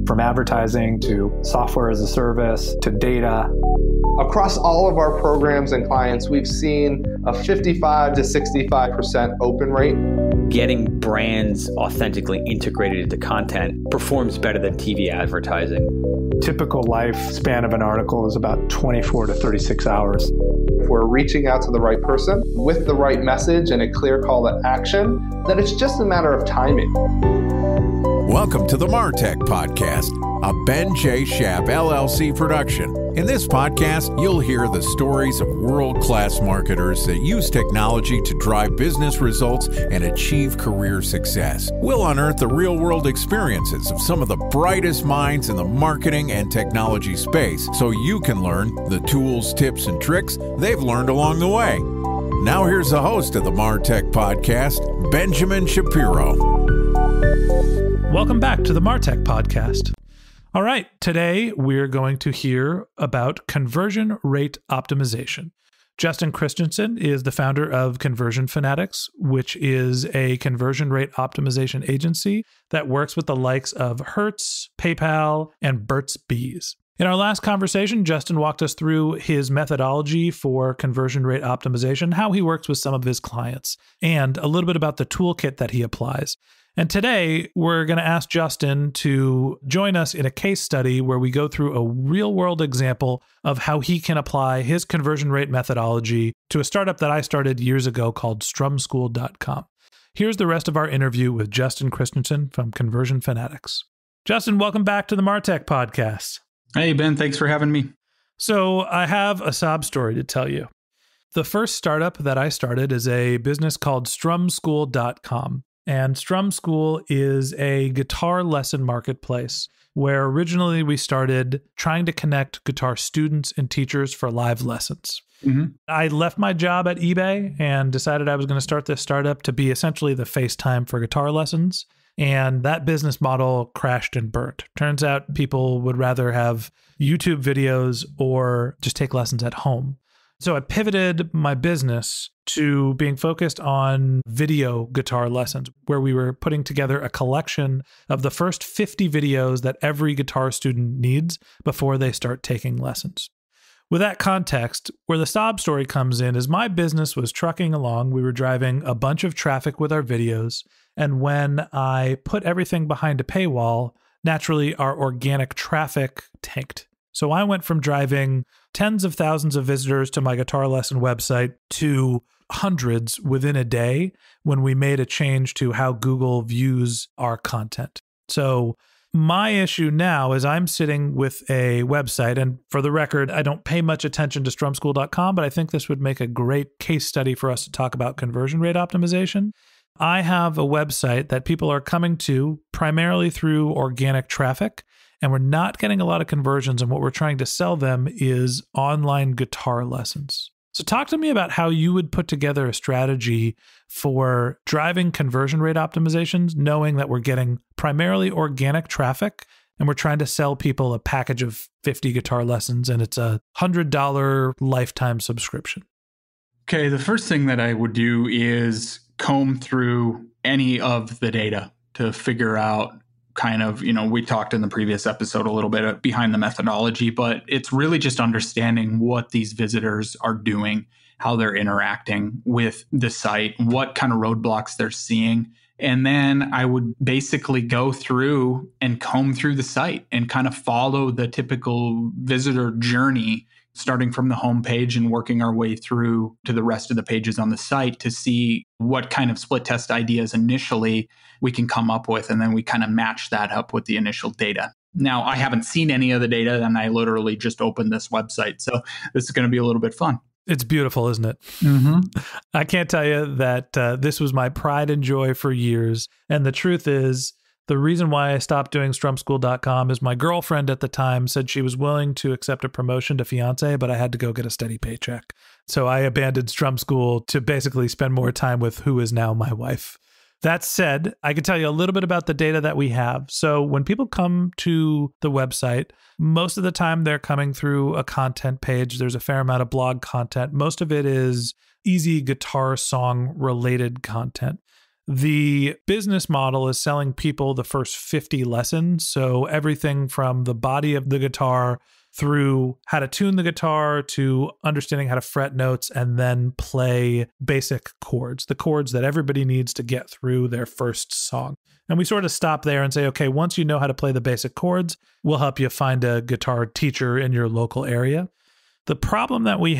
From advertising to software as a service to data. Across all of our programs and clients, we've seen a 55 to 65% open rate. Getting brands authentically integrated into content performs better than TV advertising. Typical lifespan of an article is about 24 to 36 hours. If we're reaching out to the right person with the right message and a clear call to action, then it's just a matter of timing. Welcome to the MarTech Podcast, a Ben J. Schaap LLC production. In this podcast, you'll hear the stories of world-class marketers that use technology to drive business results and achieve career success. We'll unearth the real-world experiences of some of the brightest minds in the marketing and technology space so you can learn the tools, tips, and tricks they've learned along the way. Now here's the host of the MarTech Podcast, Benjamin Shapiro. Welcome back to the MarTech Podcast. All right, today we're going to hear about conversion rate optimization. Justin Christianson is the founder of Conversion Fanatics, which is a conversion rate optimization agency that works with the likes of Hertz, PayPal, and Burt's Bees. In our last conversation, Justin walked us through his methodology for conversion rate optimization, how he works with some of his clients, and a little bit about the toolkit that he applies. And today, we're going to ask Justin to join us in a case study where we go through a real-world example of how he can apply his conversion rate methodology to a startup that I started years ago called strumschool.com. Here's the rest of our interview with Justin Christianson from Conversion Fanatics. Justin, welcome back to the MarTech Podcast. Hey, Ben, thanks for having me. So I have a sob story to tell you. The first startup that I started is a business called strumschool.com. And Strum School is a guitar lesson marketplace where originally we started trying to connect guitar students and teachers for live lessons. Mm-hmm. I left my job at eBay and decided I was going to start this startup to be essentially the FaceTime for guitar lessons. And that business model crashed and burnt. Turns out people would rather have YouTube videos or just take lessons at home. So I pivoted my business to being focused on video guitar lessons, where we were putting together a collection of the first 50 videos that every guitar student needs before they start taking lessons. With that context, where the sob story comes in is my business was trucking along. We were driving a bunch of traffic with our videos. And when I put everything behind a paywall, naturally our organic traffic tanked. So I went from driving tens of thousands of visitors to my guitar lesson website to hundreds within a day when we made a change to how Google views our content. So my issue now is I'm sitting with a website, and for the record, I don't pay much attention to strumschool.com, but I think this would make a great case study for us to talk about conversion rate optimization. I have a website that people are coming to primarily through organic traffic, and we're not getting a lot of conversions, and what we're trying to sell them is online guitar lessons. So talk to me about how you would put together a strategy for driving conversion rate optimizations, knowing that we're getting primarily organic traffic, and we're trying to sell people a package of 50 guitar lessons, and it's a $100 lifetime subscription. Okay, the first thing that I would do is comb through any of the data to figure out kind of, we talked in the previous episode a little bit behind the methodology, but it's really just understanding what these visitors are doing, how they're interacting with the site, what kind of roadblocks they're seeing. And then I would basically go through and comb through the site and kind of follow the typical visitor journey, starting from the homepage and working our way through to the rest of the pages on the site to see what kind of split test ideas initially we can come up with. And then we kind of match that up with the initial data. Now, I haven't seen any of the data, and I literally just opened this website. So this is going to be a little bit fun. It's beautiful, isn't it? Mm-hmm. I can't tell you that this was my pride and joy for years. And the truth is, the reason why I stopped doing strumschool.com is my girlfriend at the time said she was willing to accept a promotion to fiance, but I had to go get a steady paycheck. So I abandoned Strum School to basically spend more time with who is now my wife. That said, I can tell you a little bit about the data that we have. So when people come to the website, most of the time they're coming through a content page. There's a fair amount of blog content. Most of it is easy guitar song related content. The business model is selling people the first 50 lessons. So everything from the body of the guitar through how to tune the guitar to understanding how to fret notes and then play basic chords, the chords that everybody needs to get through their first song. And we sort of stop there and say, okay, once you know how to play the basic chords, we'll help you find a guitar teacher in your local area. The problem that we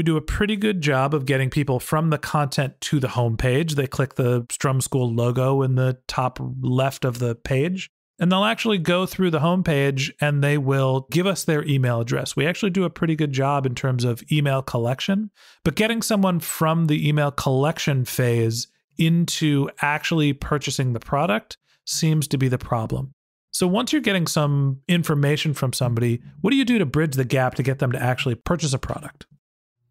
do a pretty good job of getting people from the content to the homepage. They click the Strum School logo in the top left of the page, and they'll actually go through the homepage and they will give us their email address. We actually do a pretty good job in terms of email collection, but getting someone from the email collection phase into actually purchasing the product seems to be the problem. So once you're getting some information from somebody, what do you do to bridge the gap to get them to actually purchase a product?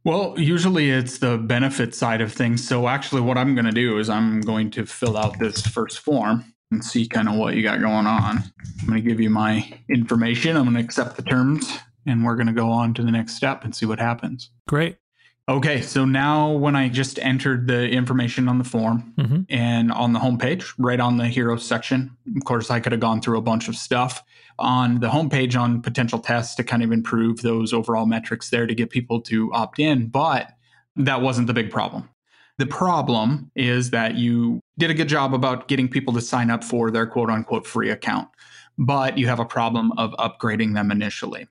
Well, usually it's the benefit side of things. So actually what I'm going to do is I'm going to fill out this first form and see kind of what you got going on. I'm going to give you my information. I'm going to accept the terms, and we're going to go on to the next step and see what happens. Great. Okay, so now when I just entered the information on the form and on the homepage, right on the Heroes section, of course, I could have gone through a bunch of stuff on the homepage on potential tests to kind of improve those overall metrics there to get people to opt in, but that wasn't the big problem. The problem is that you did a good job about getting people to sign up for their quote unquote free account, but you have a problem of upgrading them initially.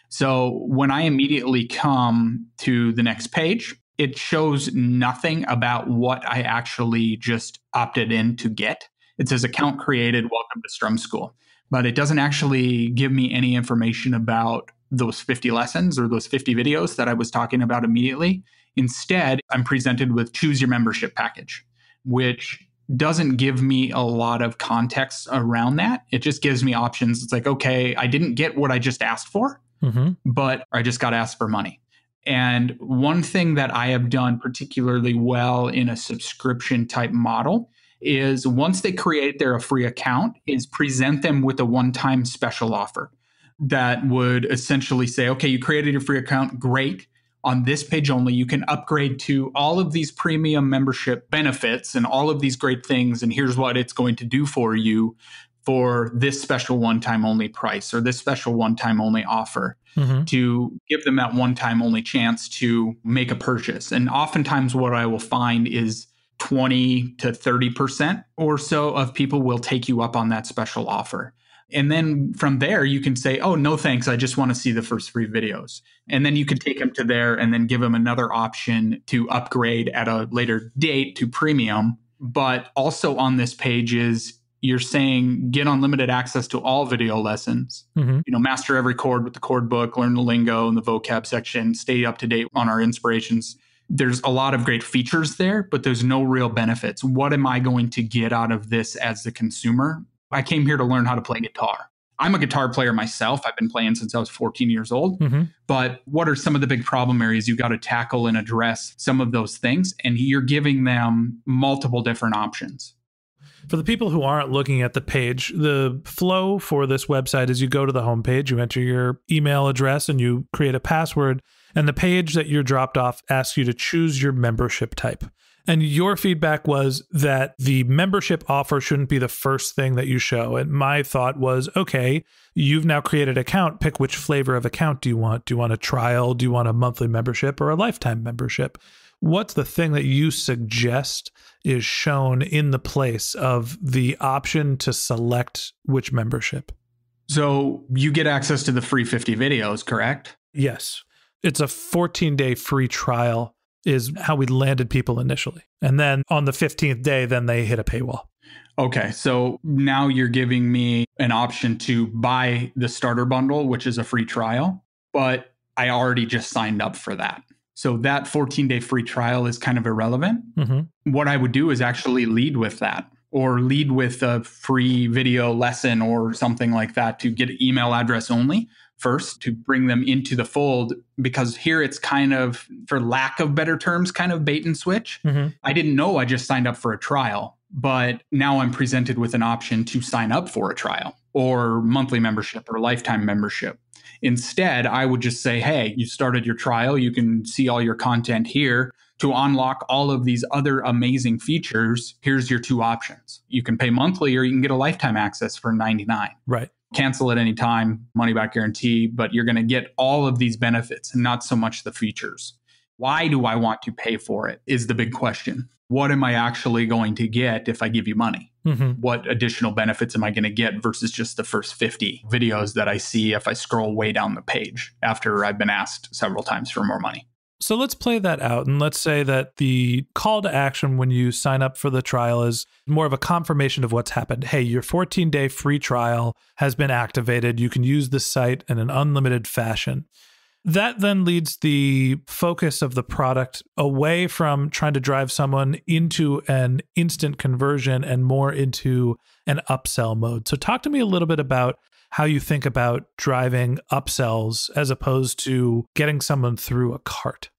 So when I immediately come to the next page, it shows nothing about what I actually just opted in to get. It says account created, welcome to Strum School, but it doesn't actually give me any information about those 50 lessons or those 50 videos that I was talking about immediately. Instead, I'm presented with choose your membership package, which doesn't give me a lot of context around that. It just gives me options. It's like, okay, I didn't get what I just asked for, but I just got asked for money. And one thing that I have done particularly well in a subscription type model is once they create their free account is present them with a one-time special offer that would essentially say, okay, you created your free account, great. On this page only, you can upgrade to all of these premium membership benefits and all of these great things. And here's what it's going to do for you for this special one-time only price or this special one-time only offer to give them that one-time only chance to make a purchase. And oftentimes what I will find is 20 to 30% or so of people will take you up on that special offer. And then from there, you can say, oh, no, thanks. I just want to see the first 3 videos. And then you can take them to there and then give them another option to upgrade at a later date to premium. But also on this page is you're saying get unlimited access to all video lessons, master every chord with the chord book, learn the lingo and the vocab section, stay up to date on our inspirations. There's a lot of great features there, but there's no real benefits. What am I going to get out of this as the consumer? I came here to learn how to play guitar. I'm a guitar player myself. I've been playing since I was 14 years old. But what are some of the big problem areas you got to tackle and address some of those things? And you're giving them multiple different options. For the people who aren't looking at the page, the flow for this website is you go to the homepage, you enter your email address, and you create a password. And the page that you're dropped off asks you to choose your membership type. And your feedback was that the membership offer shouldn't be the first thing that you show. And my thought was, okay, you've now created an account. Pick which flavor of account do you want? Do you want a trial? Do you want a monthly membership or a lifetime membership? What's the thing that you suggest is shown in the place of the option to select which membership? So you get access to the free 50 videos, correct? Yes. It's a 14-day free trial is how we landed people initially. And then on the 15th day, then they hit a paywall. Okay, so now you're giving me an option to buy the starter bundle, which is a free trial, but I already just signed up for that. So that 14-day free trial is kind of irrelevant. What I would do is actually lead with that or lead with a free video lesson or something like that to get email address only first to bring them into the fold, because here it's kind of, for lack of better terms, kind of bait and switch. I didn't know I just signed up for a trial, but now I'm presented with an option to sign up for a trial or monthly membership or lifetime membership. Instead, I would just say, hey, you started your trial. You can see all your content here. To unlock all of these other amazing features, here's your two options. You can pay monthly or you can get a lifetime access for $99. Right. Cancel at any time, money back guarantee, but you're going to get all of these benefits and not so much the features. Why do I want to pay for it is the big question. What am I actually going to get if I give you money? Mm-hmm. What additional benefits am I going to get versus just the first 50 videos that I see if I scroll way down the page after I've been asked several times for more money? So let's play that out. And let's say that the call to action when you sign up for the trial is more of a confirmation of what's happened. Hey, your 14-day free trial has been activated. You can use the site in an unlimited fashion. That then leads the focus of the product away from trying to drive someone into an instant conversion and more into an upsell mode. So talk to me a little bit about how you think about driving upsells as opposed to getting someone through a cart.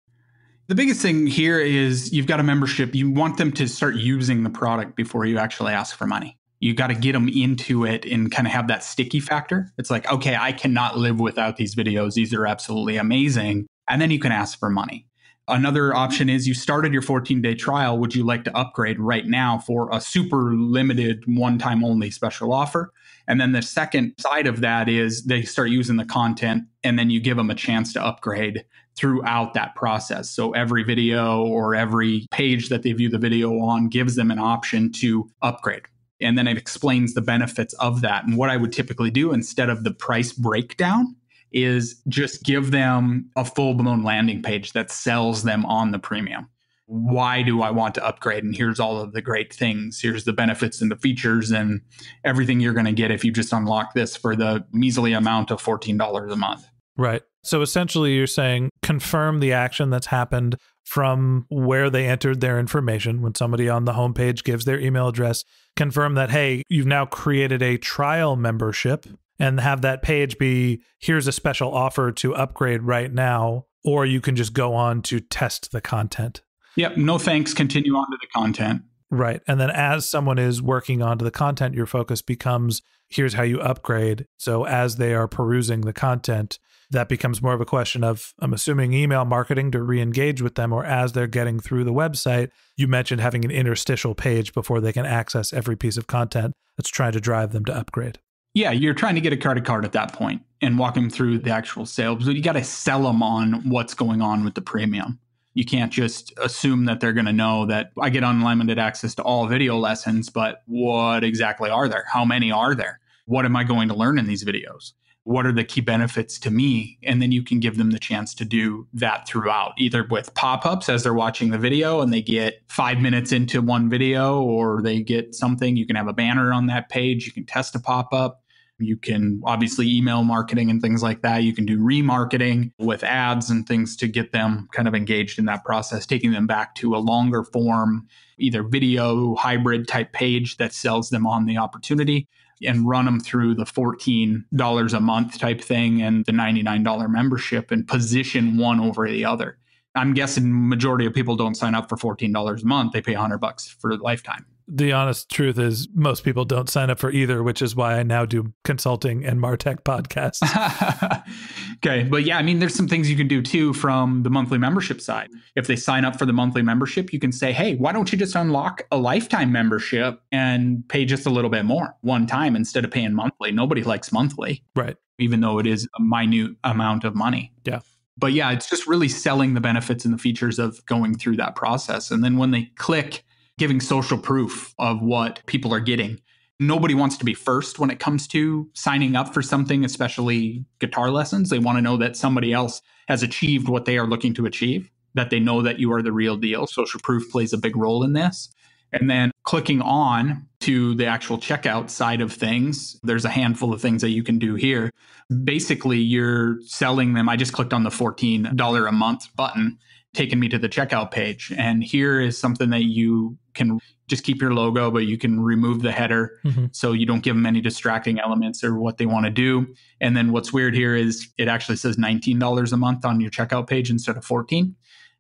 The biggest thing here is you've got a membership. You want them to start using the product before you actually ask for money. You got to get them into it and kind of have that sticky factor. It's like, okay, I cannot live without these videos. These are absolutely amazing. And then you can ask for money. Another option is you started your 14-day trial. Would you like to upgrade right now for a super limited one-time only special offer? And then the second side of that is they start using the content and then you give them a chance to upgrade throughout that process. So every video or every page that they view the video on gives them an option to upgrade. And then it explains the benefits of that. And what I would typically do instead of the price breakdown is just give them a full-blown landing page that sells them on the premium. Why do I want to upgrade? And here's all of the great things. Here's the benefits and the features and everything you're going to get if you just unlock this for the measly amount of $14 a month. Right. So essentially you're saying confirm the action that's happened from where they entered their information. When somebody on the homepage gives their email address, confirm that, hey, you've now created a trial membership, and have that page be, here's a special offer to upgrade right now, or you can just go on to test the content. Yep. No thanks. Continue on to the content. Right. And then as someone is working onto the content, your focus becomes, here's how you upgrade. So as they are perusing the content, that becomes more of a question of, I'm assuming, email marketing to re-engage with them, or as they're getting through the website, you mentioned having an interstitial page before they can access every piece of content that's trying to drive them to upgrade. Yeah, you're trying to get a card at that point and walk them through the actual sale. But you got to sell them on what's going on with the premium. You can't just assume that they're going to know that I get unlimited access to all video lessons, but what exactly are there? How many are there? What am I going to learn in these videos? What are the key benefits to me? And then you can give them the chance to do that throughout, either with pop-ups as they're watching the video and they get 5 minutes into one video, or they get something. You can have a banner on that page. You can test a pop-up. You can obviously email marketing and things like that. You can do remarketing with ads and things to get them kind of engaged in that process, taking them back to a longer form, either video hybrid type page that sells them on the opportunity, and run them through the $14 a month type thing and the $99 membership and position one over the other. I'm guessing majority of people don't sign up for $14 a month. They pay $100 for a lifetime. The honest truth is most people don't sign up for either, which is why I now do consulting and MarTech podcasts. Okay. But yeah, I mean, there's some things you can do too from the monthly membership side. If they sign up for the monthly membership, you can say, hey, why don't you just unlock a lifetime membership and pay just a little bit more one time instead of paying monthly? Nobody likes monthly. Right. Even though it is a minute amount of money. Yeah. But yeah, it's just really selling the benefits and the features of going through that process. And then when they click, giving social proof of what people are getting. Nobody wants to be first when it comes to signing up for something, especially guitar lessons. They want to know that somebody else has achieved what they are looking to achieve, that they know that you are the real deal. Social proof plays a big role in this. And then clicking on to the actual checkout side of things, there's a handful of things that you can do here. Basically, you're selling them. I just clicked on the $14 a month button, taking me to the checkout page. And here is something that you can just keep your logo, but you can remove the header so you don't give them any distracting elements or what they want to do. And then what's weird here is it actually says $19 a month on your checkout page instead of $14.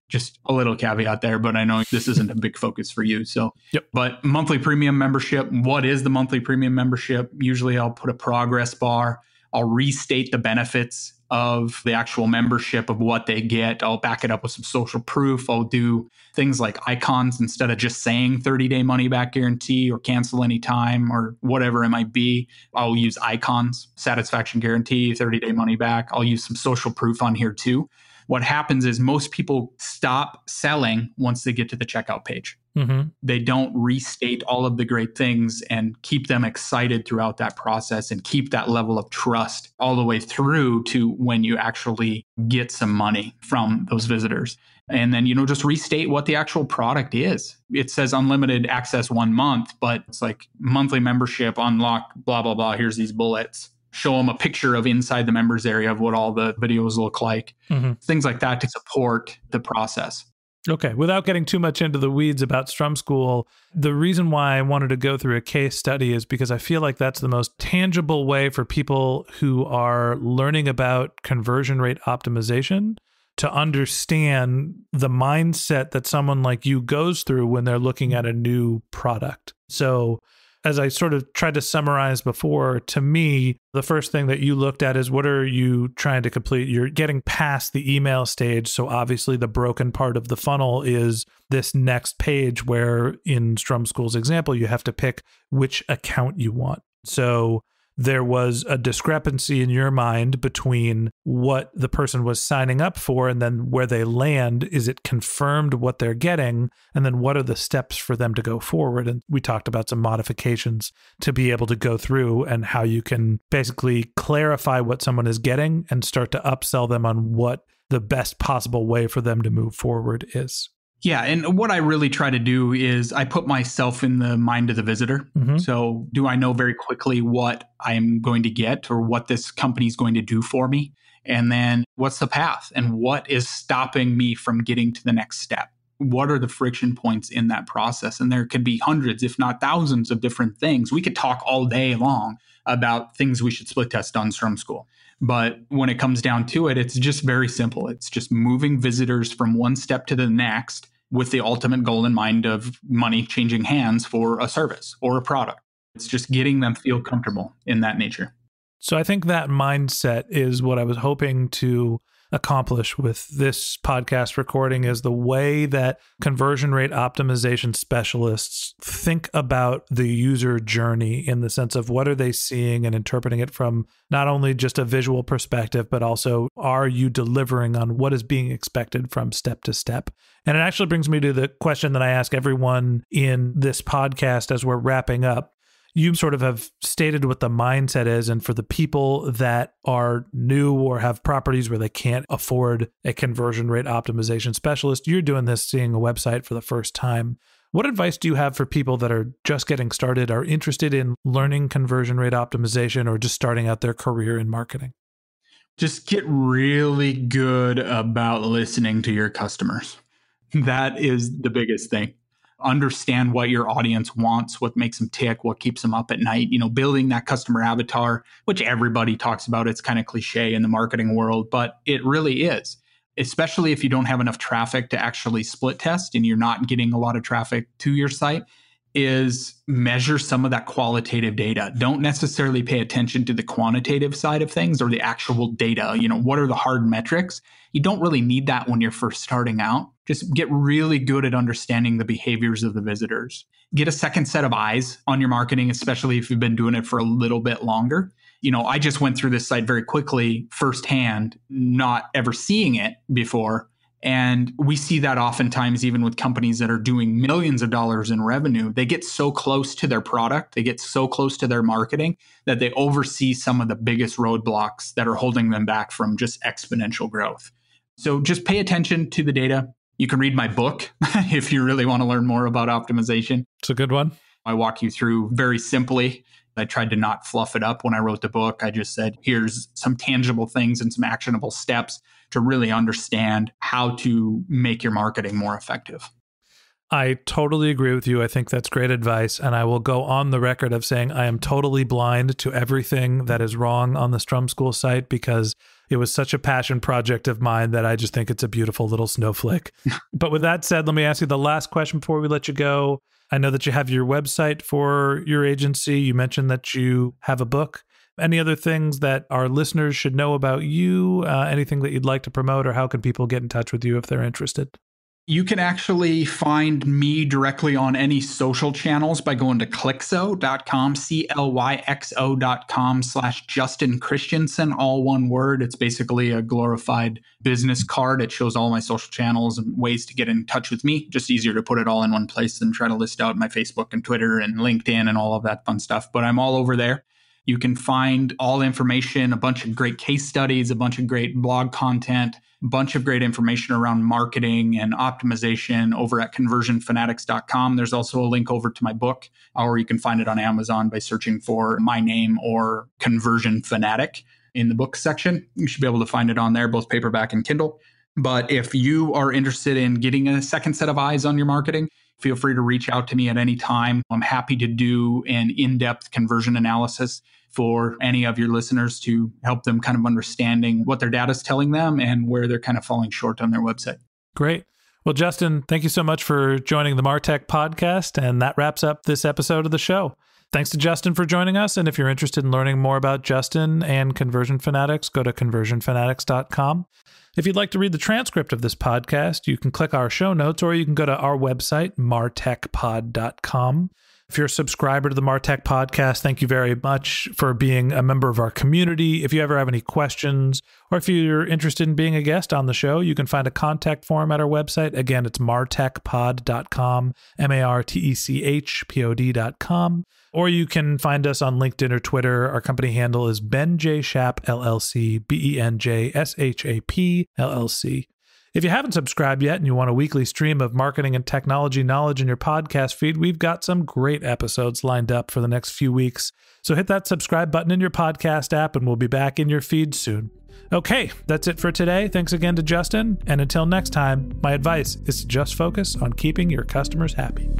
Just a little caveat there, but I know this isn't a big focus for you. So, But monthly premium membership, what is the monthly premium membership? Usually I'll put a progress bar. I'll restate the benefits of the actual membership of what they get. I'll back it up with some social proof. I'll do things like icons instead of just saying 30-day money back guarantee or cancel anytime or whatever it might be. I'll use icons, satisfaction guarantee, 30-day money back. I'll use some social proof on here too. What happens is most people stop selling once they get to the checkout page. Mm-hmm. They don't restate all of the great things and keep them excited throughout that process and keep that level of trust all the way through to when you actually get some money from those visitors. And then, just restate what the actual product is. It says unlimited access 1 month, but it's like monthly membership, unlock, blah, blah, blah. Here's these bullets. Show them a picture of inside the members area of what all the videos look like. Mm-hmm. Things like that to support the process. Okay. Without getting too much into the weeds about Strum School, the reason why I wanted to go through a case study is because I feel like that's the most tangible way for people who are learning about conversion rate optimization to understand the mindset that someone like you goes through when they're looking at a new product. So as I sort of tried to summarize before, to me, the first thing that you looked at is what are you trying to complete? You're getting past the email stage. So obviously the broken part of the funnel is this next page where in Strum School's example, you have to pick which account you want. So there was a discrepancy in your mind between what the person was signing up for and then where they land. Is it confirmed what they're getting? And then what are the steps for them to go forward? And we talked about some modifications to be able to go through and how you can basically clarify what someone is getting and start to upsell them on what the best possible way for them to move forward is. Yeah. And what I really try to do is I put myself in the mind of the visitor. Mm-hmm. So do I know very quickly what I'm going to get or what this company is going to do for me? And then what's the path and what is stopping me from getting to the next step? What are the friction points in that process? And there could be hundreds, if not thousands of different things. We could talk all day long about things we should split test on Strum School. But when it comes down to it, it's just very simple. It's just moving visitors from one step to the next with the ultimate goal in mind of money changing hands for a service or a product. It's just getting them feel comfortable in that nature. So I think that mindset is what I was hoping to accomplish with this podcast recording, is the way that conversion rate optimization specialists think about the user journey in the sense of what are they seeing and interpreting it from not only just a visual perspective, but also are you delivering on what is being expected from step to step? And it actually brings me to the question that I ask everyone in this podcast as we're wrapping up. You sort of have stated what the mindset is, and for the people that are new or have properties where they can't afford a conversion rate optimization specialist, you're doing this seeing a website for the first time. What advice do you have for people that are just getting started, are interested in learning conversion rate optimization, or just starting out their career in marketing? Just get really good about listening to your customers. That is the biggest thing. Understand what your audience wants, what makes them tick, what keeps them up at night, building that customer avatar, which everybody talks about. It's kind of cliche in the marketing world, but it really is, especially if you don't have enough traffic to actually split test and you're not getting a lot of traffic to your site, is measure some of that qualitative data. Don't necessarily pay attention to the quantitative side of things or the actual data. What are the hard metrics? You don't really need that when you're first starting out. Just get really good at understanding the behaviors of the visitors. Get a second set of eyes on your marketing, especially if you've been doing it for a little bit longer. I just went through this site very quickly firsthand, not ever seeing it before. And we see that oftentimes even with companies that are doing millions of dollars in revenue. They get so close to their product, they get so close to their marketing that they oversee some of the biggest roadblocks that are holding them back from just exponential growth. So just pay attention to the data. You can read my book if you really want to learn more about optimization. It's a good one. I walk you through very simply. I tried to not fluff it up when I wrote the book. I just said, here's some tangible things and some actionable steps to really understand how to make your marketing more effective. I totally agree with you. I think that's great advice. And I will go on the record of saying I am totally blind to everything that is wrong on the Strum School site, because it was such a passion project of mine that I just think it's a beautiful little snowflake. But with that said, let me ask you the last question before we let you go. I know that you have your website for your agency. You mentioned that you have a book. Any other things that our listeners should know about you? Anything that you'd like to promote, or how can people get in touch with you if they're interested? You can actually find me directly on any social channels by going to clixo.com, CLYXO.com/Justin Christianson, all one word. It's basically a glorified business card. It shows all my social channels and ways to get in touch with me. Just easier to put it all in one place than try to list out my Facebook and Twitter and LinkedIn and all of that fun stuff. But I'm all over there. You can find all information, a bunch of great case studies, a bunch of great blog content, a bunch of great information around marketing and optimization over at conversionfanatics.com. There's also a link over to my book, or you can find it on Amazon by searching for my name or Conversion Fanatic in the book section. You should be able to find it on there, both paperback and Kindle. But if you are interested in getting a second set of eyes on your marketing, feel free to reach out to me at any time. I'm happy to do an in-depth conversion analysis for any of your listeners to help them kind of understanding what their data is telling them and where they're kind of falling short on their website. Great. Well, Justin, thank you so much for joining the MarTech podcast. And that wraps up this episode of the show. Thanks to Justin for joining us. And if you're interested in learning more about Justin and Conversion Fanatics, go to conversionfanatics.com. If you'd like to read the transcript of this podcast, you can click our show notes, or you can go to our website, martechpod.com. If you're a subscriber to the MarTech podcast, thank you very much for being a member of our community. If you ever have any questions, or if you're interested in being a guest on the show, you can find a contact form at our website. Again, it's martechpod.com, martechpod.com. Or you can find us on LinkedIn or Twitter. Our company handle is Ben J. Shap, LLC, BENJSHAP, LLC. If you haven't subscribed yet and you want a weekly stream of marketing and technology knowledge in your podcast feed, we've got some great episodes lined up for the next few weeks. So hit that subscribe button in your podcast app and we'll be back in your feed soon. Okay, that's it for today. Thanks again to Justin. And until next time, my advice is to just focus on keeping your customers happy.